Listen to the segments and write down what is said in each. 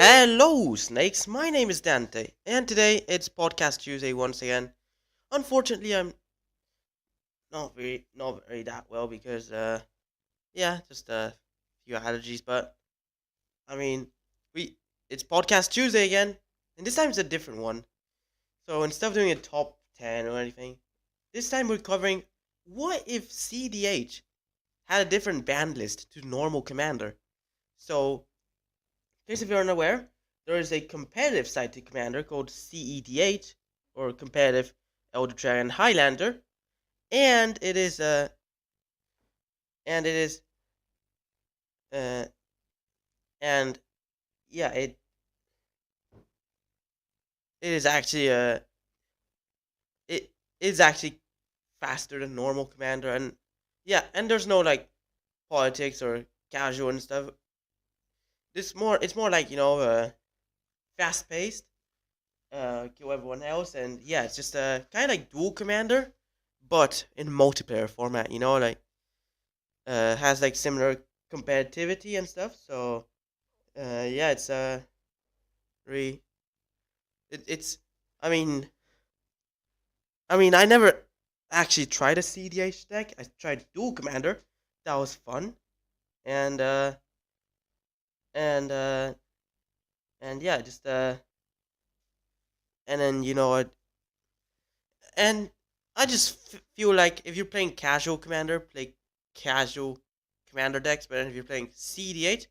Hello, snakes. My name is Dante, and today it's Podcast Tuesday once again. Unfortunately, I'm not very that well because yeah, just a few allergies. But I mean, we it's Podcast Tuesday again, and this time it's a different one. So instead of doing a top 10 or anything, this time we're covering what if CDH had a different band list to normal Commander. So in case if you're unaware, there is a competitive side to Commander called cEDH, or Competitive Elderdragon Highlander, and it is and it is uh and yeah, it is actually it is actually faster than normal Commander, and yeah, and there's no like politics or casual and stuff. It's more like fast paced, kill everyone else, and yeah, it's just kind of like dual Commander, but in multiplayer format. Has like similar competitivity and stuff. So yeah, it's really it's. I mean, I never actually tried a CDH deck. I tried Dual Commander. That was fun, and and uh, and yeah, just and then and I just feel like if you're playing casual Commander, play casual Commander decks. But if you're playing CDH,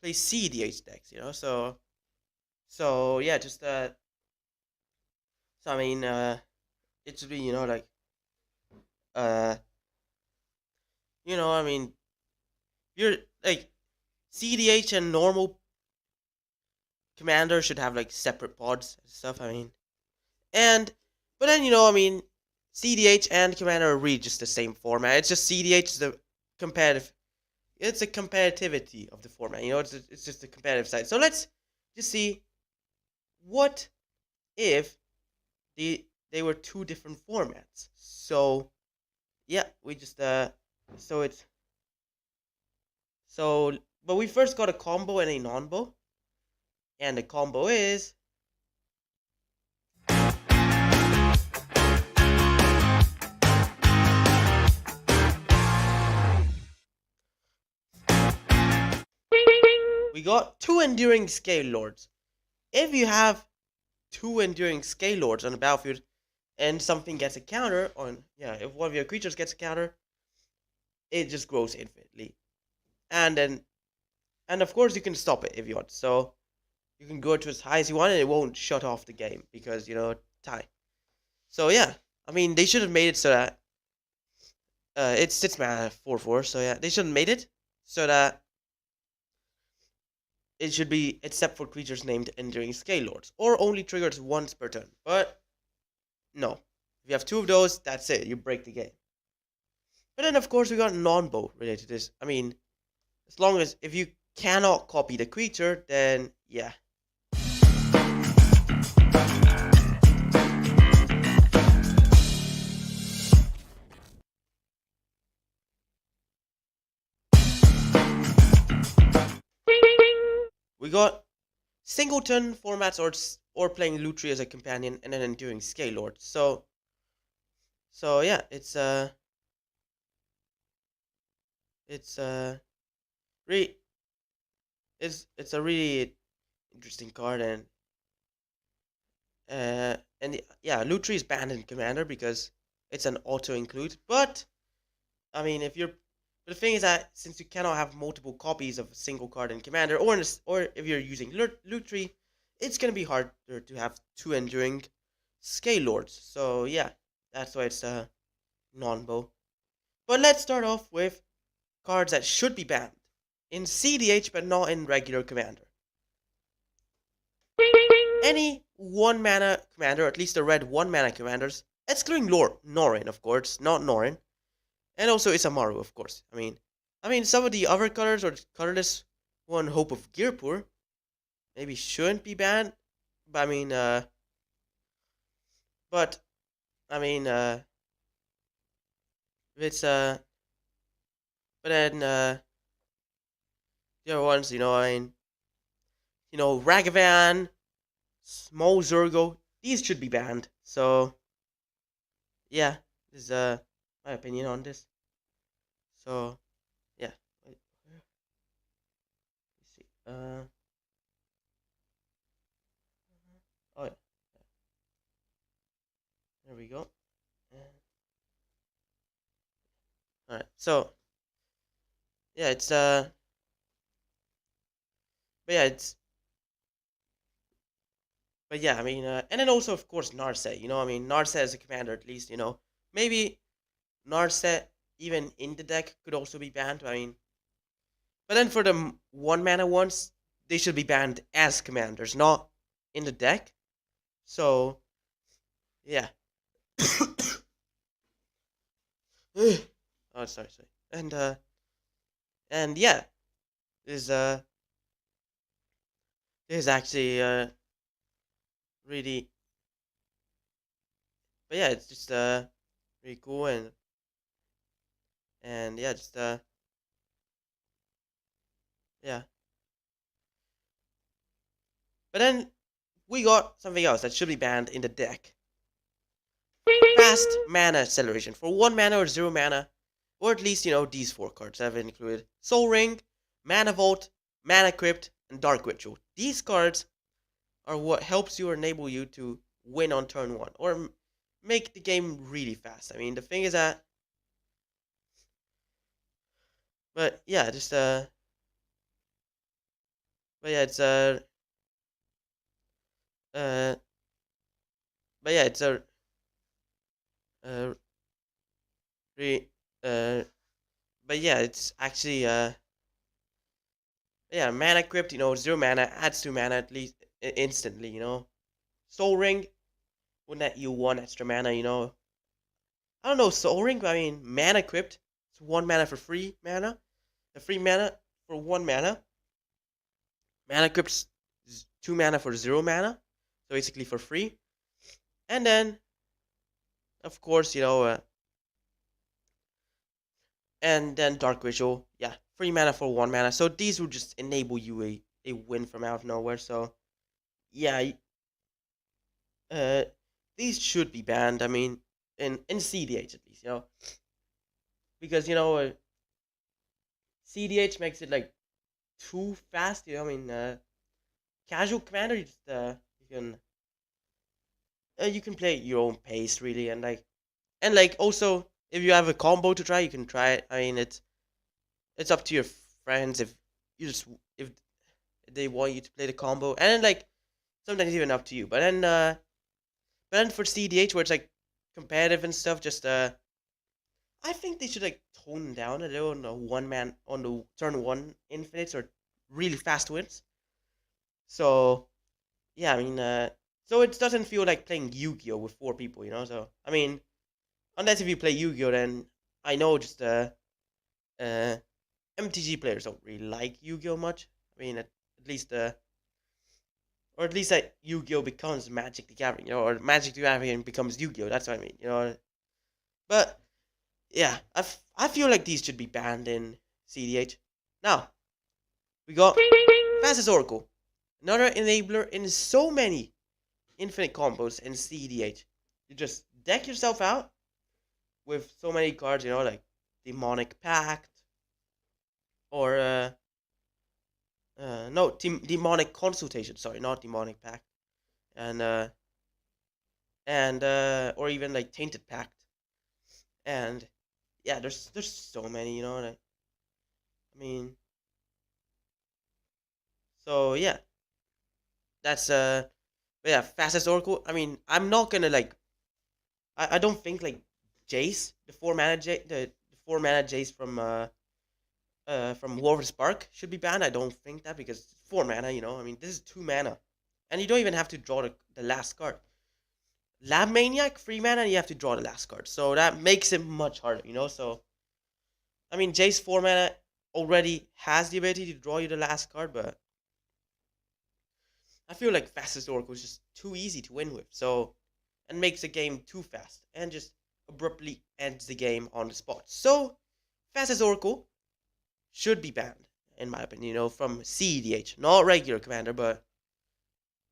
play CDH decks. So yeah, just so it should be like uh I mean you're like CDH and normal Commander should have like separate pods and stuff. And but then CDH and Commander are really just the same format. It's just CDH is the competitive. It's a competitivity of the format. It's just the competitive side. So let's just see what if they were two different formats. So yeah, we just so it's so but we first got a combo and a non-bo, and the combo is we got two enduring scale lords. If you have two enduring scale lords on the battlefield and something gets a counter on, yeah, if one of your creatures gets a counter, it just grows infinitely. And then and of course you can stop it if you want. So you can go to as high as you want and it won't shut off the game because time. So yeah, they should have made it so that it's 6 mana 4/4. So yeah, they should have made it so that it should be except for creatures named Enduring Scale Lords, or only triggers once per turn. But no, if you have two of those, that's it. You break the game. But then, of course, we got non-bow related to this. As long as if you cannot copy the creature, then yeah. We got singleton formats or playing Lutri as a companion and then Enduring Scale Lord. So yeah, it's really it's a really interesting card, and yeah, Lutri is banned in Commander because it's an auto include. But if you're but the thing is that since you cannot have multiple copies of a single card in Commander, or if you're using Lutri, it's gonna be harder to have two enduring Scale Lords. So yeah, that's why it's non-bow. But let's start off with cards that should be banned in CDH but not in regular Commander. Any 1 mana commander, at least the red 1 mana commanders, excluding Norin, of course, not Norin, and also Isamaru, of course. Some of the other colors or colorless one, Hope of Girpur, maybe shouldn't be banned, but but I mean, it's but then the other ones, Ragavan, Small Zergo, these should be banned. So yeah, this is my opinion on this. So yeah, wait, let's see. Oh yeah, there we go. All right, so yeah, it's but yeah, it's but yeah, I mean, and then also of course Narset. I mean, Narset as a commander, at least maybe Narset even in the deck could also be banned. I mean, but then for the one mana ones, they should be banned as commanders, not in the deck. So yeah. Oh, sorry. And yeah, this this is actually really, but yeah, it's just really cool and yeah, just yeah. But then we got something else that should be banned in the deck. Fast mana acceleration for 1 mana or 0 mana, or at least these 4 cards have included Soul Ring, Mana Vault, Mana Crypt, and Dark Ritual. These cards are what helps you or enable you to win on turn 1 or make the game really fast. I mean, the thing is that, but yeah, just but yeah, it's uh, but yeah, it's uh, re, uh, but yeah, it's actually yeah, Mana Crypt, 0 mana adds 2 mana at least instantly, Soul Ring would net you 1 extra mana. I don't know, Soul Ring, but I mean, Mana Crypt, it's 1 mana for free mana. The free mana for 1 mana. Mana Crypt's 2 mana for 0 mana. So basically for free. And then, of course, and then Dark Ritual, yeah, 3 mana for 1 mana. So these would just enable you a win from out of nowhere. So yeah, uh, these should be banned. I mean, in CDH at least, because CDH makes it like too fast. I mean, casual commander, you can play at your own pace really, and also if you have a combo to try, you can try it. I mean, it's up to your friends if you just if they want you to play the combo, and then sometimes even up to you. But then for CDH where it's like competitive and stuff, just I think they should tone down a little on the on the turn 1 infinites or really fast wins. So yeah, I mean, so it doesn't feel like playing Yu-Gi-Oh with 4 people, So I mean, unless if you play Yu-Gi-Oh, then I know just uh MTG players don't really like Yu-Gi-Oh much. I mean, at least or at least that Yu-Gi-Oh becomes Magic the Gathering, or Magic the Gathering becomes Yu-Gi-Oh. That's what I mean. But yeah, I feel like these should be banned in CDH. Now we got Fastest Oracle, another enabler in so many infinite combos in CEDH. You just deck yourself out with so many cards, like Demonic Pact or no, Demonic Consultation. Sorry, not Demonic Pact, and or even like Tainted Pact, and yeah, there's so many, I mean, so yeah, that's yeah, Fastest Oracle. I mean, I'm not gonna I don't think Jace, the 4 mana Jace from War of the Spark should be banned. I don't think that because 4 mana, I mean, this is 2 mana, and you don't even have to draw the last card. Lab Maniac, 3 mana, and you have to draw the last card, so that makes it much harder. So I mean, Jace 4 mana already has the ability to draw you the last card, but I feel like Fastest Oracle is just too easy to win with. So and makes the game too fast and just abruptly ends the game on the spot. So Fastest Oracle should be banned, in my opinion, from CEDH. Not regular commander, but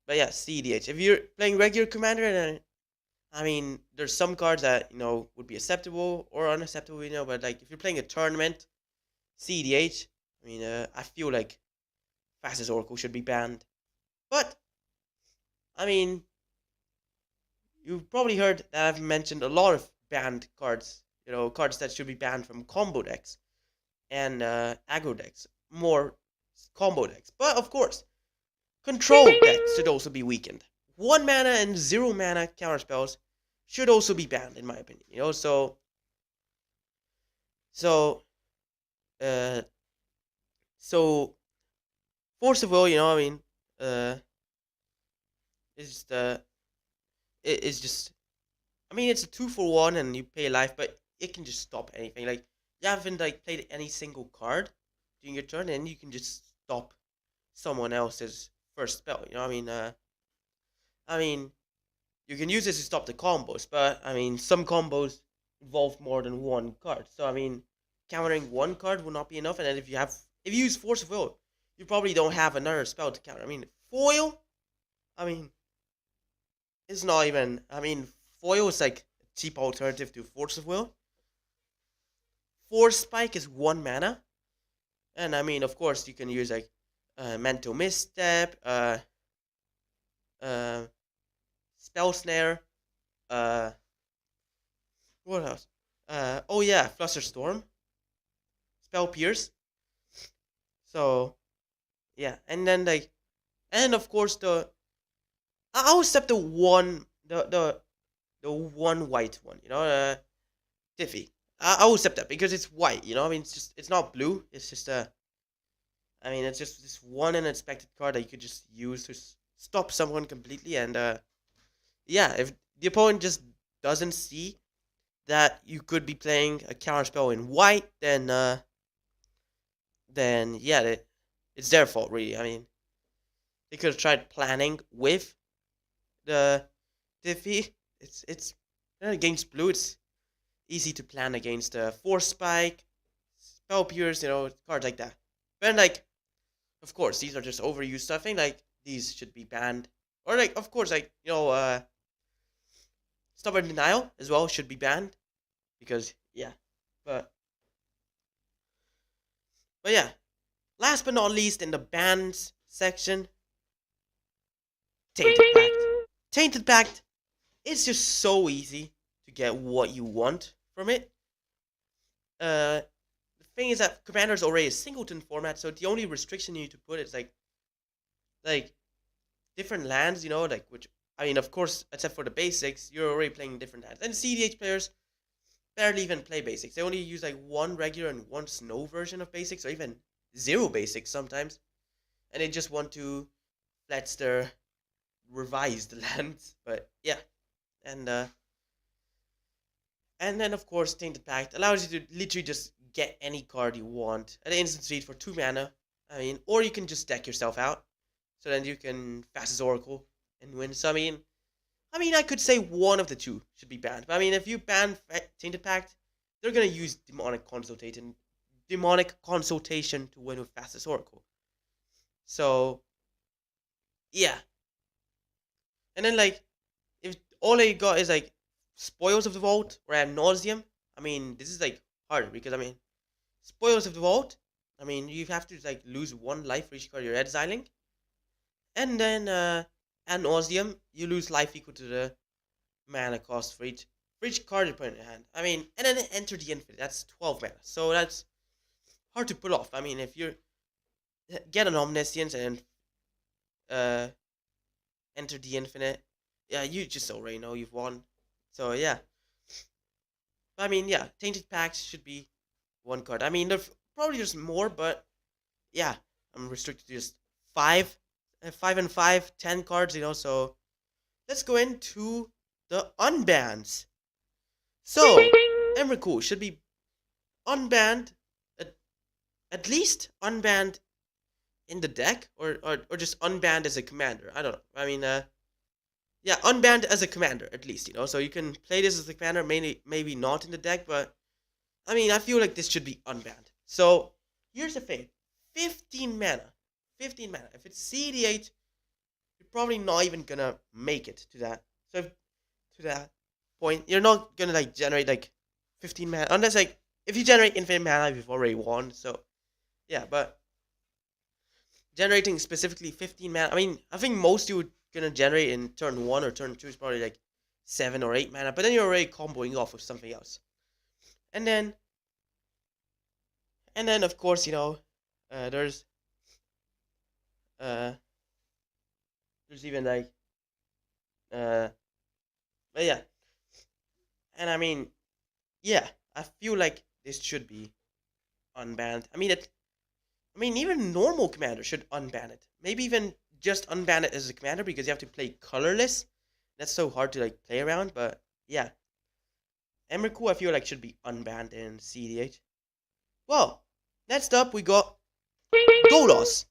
But yeah, CEDH. If you're playing regular commander, then I mean, there's some cards that would be acceptable or unacceptable, But like, if you're playing a tournament, CEDH. I mean, I feel like Fastest Oracle should be banned. But I mean, you've probably heard that I've mentioned a lot of banned cards. Cards that should be banned from combo decks and aggro decks, more combo decks. But of course, control decks should also be weakened. 1 mana and 0 mana counterspells should also be banned, in my opinion. So uh, so Force of Will, I mean, uh, is the it is just. I mean, it's a 2-for-1, and you pay life, but it can just stop anything. Like, you haven't like played any single card during your turn, and you can just stop someone else's first spell. I mean, you can use this to stop the combos, but I mean, some combos involve more than one card. So I mean, countering one card will not be enough. And then if you use Force of Will, you probably don't have another spell to counter. I mean, foil. I mean, it's not even. I mean, foil is like a cheap alternative to Force of Will. Force Spike is 1 mana, and I mean, of course, you can use like Mental Misstep, uh, Spell Snare, uh, what else? Oh yeah, Fluster Storm, Spell Pierce. So yeah, and then like, and of course I'll accept the one white one. Tiffy. I will accept that because it's white. I mean, it's not blue. It's just I mean, it's just this one unexpected card that you could just use to stop someone completely. And yeah, if the opponent just doesn't see that you could be playing a counter spell in white, then yeah, it's their fault, really. I mean, they could have tried planning with the Diffie. It's against blue. It's easy to plan against Force Spike, Spell Pierce, cards like that. But like, of course, these are just overused stuff. I think like these should be banned, or like, of course, like Stubborn Denial as well should be banned because yeah, but yeah. Last but not least, in the bans section, Tainted Pact. Tainted Pact. It's just so easy to get what you want from it. The thing is that Commander's already a singleton format, so the only restriction you need to put is like different lands, like which I mean, of course, except for the basics, you're already playing different lands. And CDH players barely even play basics. They only use like one regular and one snow version of basics, or even zero basics sometimes. And they just want to flex their revised lands. But yeah, and then of course Tainted Pact allows you to literally just get any card you want at instant speed for 2 mana. I mean, or you can just deck yourself out, so then you can Fastest Oracle and win. So I mean, I could say one of the two should be banned. But I mean, if you ban Tainted Pact, they're gonna use Demonic Consultation to win with Fastest Oracle. So yeah, and then like if all I got is like Spoils of the Vault or Ad Nauseam, I mean, this is like hard because I mean, Spoils of the Vault, I mean, you have to like lose 1 life for each card you're exiling, and then Ad Nauseam, you lose life equal to the mana cost for each card you put in your hand. I mean, and then Enter the Infinite, that's 12 mana, so that's hard to pull off. I mean, if you get an Omniscience and uh Enter the Infinite, yeah, you just already know you've won. So yeah, I mean, yeah, Tainted Pacts should be one card. I mean, there's probably just more, but yeah, I'm restricted to just 5, 5 and 5, 10 cards. So let's go into the unbans. So Emrakul should be unbanned, at least unbanned in the deck, or just unbanned as a commander. I don't know. I mean, yeah, unbanned as a commander, at least, So you can play this as a commander, maybe not in the deck, but I mean, I feel like this should be unbanned. So here's the thing: 15 mana. If it's cEDH, you're probably not even gonna make it to that. So to that point, you're not gonna like generate like 15 mana unless like if you generate infinite mana, you've already won. So yeah, but generating specifically 15 mana. I mean, I think most you would gonna generate in turn one or turn two is probably like 7 or 8 mana, but then you're already comboing off with something else. And then of course uh, there's uh there's even like uh but yeah, and I mean yeah, I feel like this should be unbanned. I mean even normal commander should unban it. Maybe even just unban it as a commander because you have to play colorless. That's so hard to like play around, but yeah. Emrakul I feel like should be unbanned in CEDH. Well, next up we got Golos.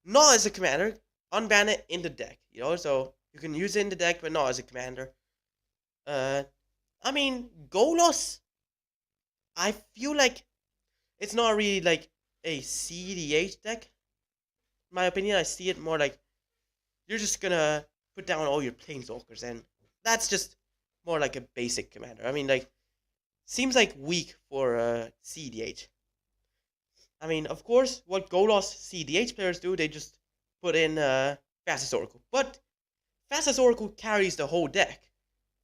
Not as a commander. Unban it in the deck, so you can use it in the deck, but not as a commander. I mean, Golos, I feel like it's not really like a CDH deck. In my opinion, I see it more like you're just gonna put down all your planeswalkers, and that's just more like a basic commander. I mean, like, seems like weak for CDH. I mean, of course, what Golos CDH players do, they just put in Fastest Oracle. But Fastest Oracle carries the whole deck.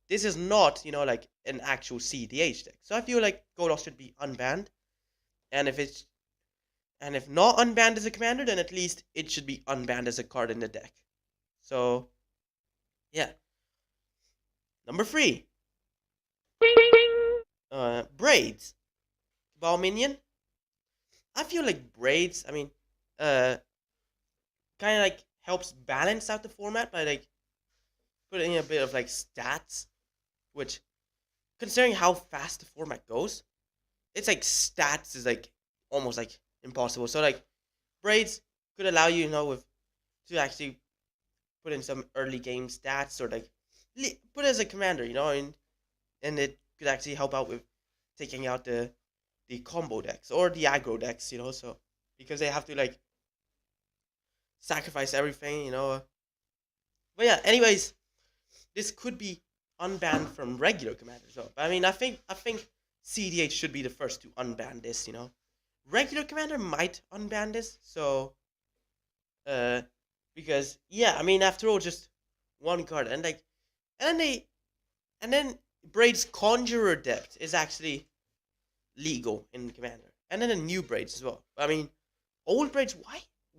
This is not, like an actual CDH deck. So I feel like Golos should be unbanned. And if not unbanned as a commander, then at least it should be unbanned as a card in the deck. So yeah. Number 3. Braids. Ball minion. I feel like braids, I mean, kind of like helps balance out the format by like putting in a bit of like stats, which, considering how fast the format goes, it's like stats is like almost like impossible. So like braids could allow you, with to actually put in some early game stats or like put it as a commander, and it could actually help out with taking out the combo decks or the aggro decks, so because they have to like sacrifice everything, But yeah, anyways, this could be unbanned from regular commanders. So, I mean, I think CDH should be the first to unban this. Regular commander might unban this. So, uh, because yeah, I mean, after all, just one card, and like, and then Braid's Conjurer Depth is actually legal in Commander, and then the new Braids as well. I mean, old Braids,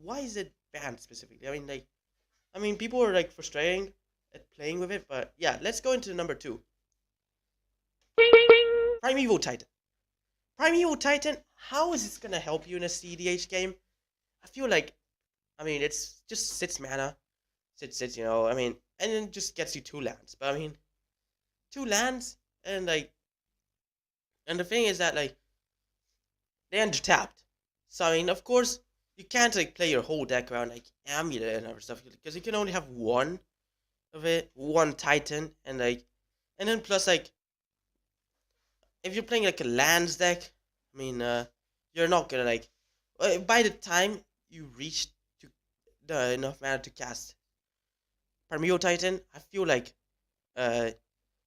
why is it banned specifically? I mean, people are like frustrating at playing with it, but yeah, let's go into number 2. Primeval Titan. Primeval Titan, how is this gonna help you in a CDH game? I feel like, I mean, it's just 6 mana, sits, I mean, and then just gets you 2 lands. But I mean, 2 lands, and like, and the thing is that like, they're undertapped. So I mean, of course, you can't like play your whole deck around like Amulet and other stuff because you can only have one of it, one Titan, and like, and then plus like, if you're playing like a lands deck, I mean, you're not gonna like, by the time you reach to the enough mana to cast Primeval Titan, I feel like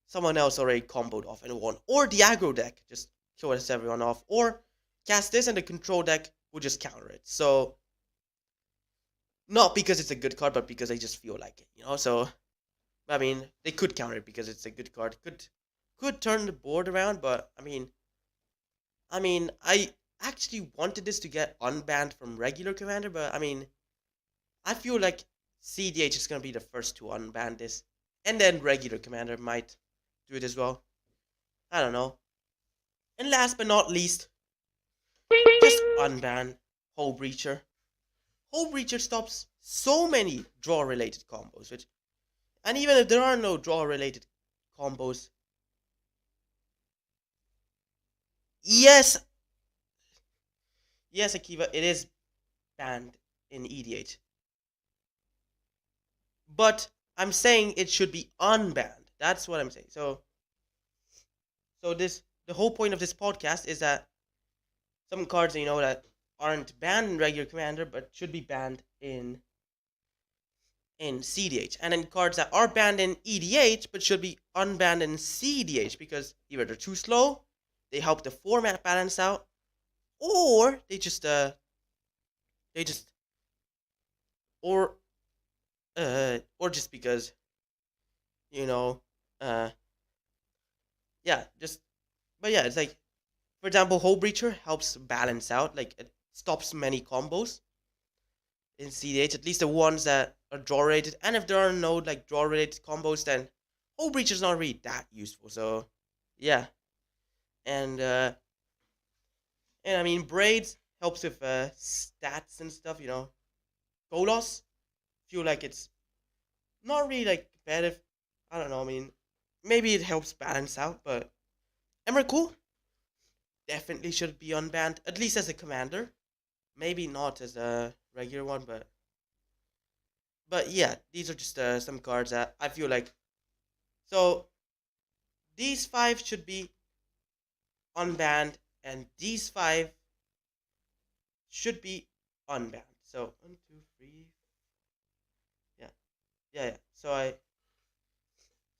someone else already comboed off and won, or the aggro deck just kills everyone off, or cast this and the control deck will just counter it. So not because it's a good card, but because they just feel like it, So I mean, they could counter it because it's a good card. Could turn the board around, but I actually wanted this to get unbanned from regular Commander, but I mean, I feel like CDH is gonna be the first to unban this, and then regular Commander might do it as well. I don't know. And last but not least, just unban Hull Breacher. Hull Breacher stops so many draw-related combos, and even if there are no draw-related combos, yes, Akiva, it is banned in EDH. But I'm saying it should be unbanned. That's what I'm saying. So the whole point of this podcast is that some cards, that aren't banned in regular Commander, but should be banned in in CDH, and then cards that are banned in EDH but should be unbanned in CDH because either they're too slow, they help the format balance out, or they just or or just because you know uh yeah just but yeah, it's like, for example, Hole Breacher helps balance out, like it stops many combos in CDH, at least the ones that are draw rated. And if there are no like draw rated combos, then Hole Breacher's not really that useful. So yeah, and I mean Braids helps with stats and stuff. Go loss. Feel like it's not really like competitive. I don't know. I mean, maybe it helps balance out, but Emrakul definitely should be unbanned, at least as a commander. Maybe not as a regular one, but yeah, these are just some cards that I feel like. So these five should be unbanned, and these five should be unbanned. So one, two, three, yeah, yeah, yeah. So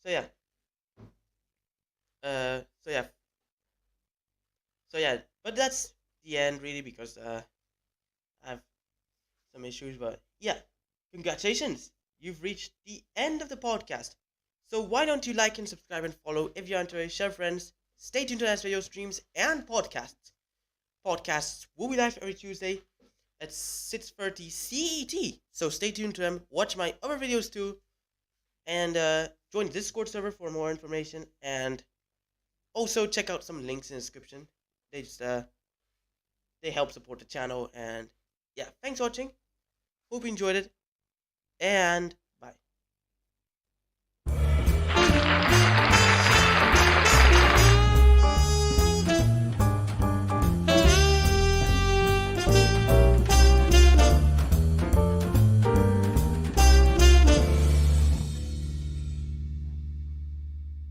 yeah, so yeah, so yeah. But that's the end, really, because I have some issues. But yeah, congratulations, you've reached the end of the podcast. So why don't you like and subscribe and follow if you're into it, share friends. Stay tuned to next video streams and podcasts. Podcasts will be live every Tuesday at 6:30 CET. So stay tuned to them. Watch my other videos too, and join the Discord server for more information. And also check out some links in the description. They just they help support the channel. And yeah, thanks for watching. Hope you enjoyed it. And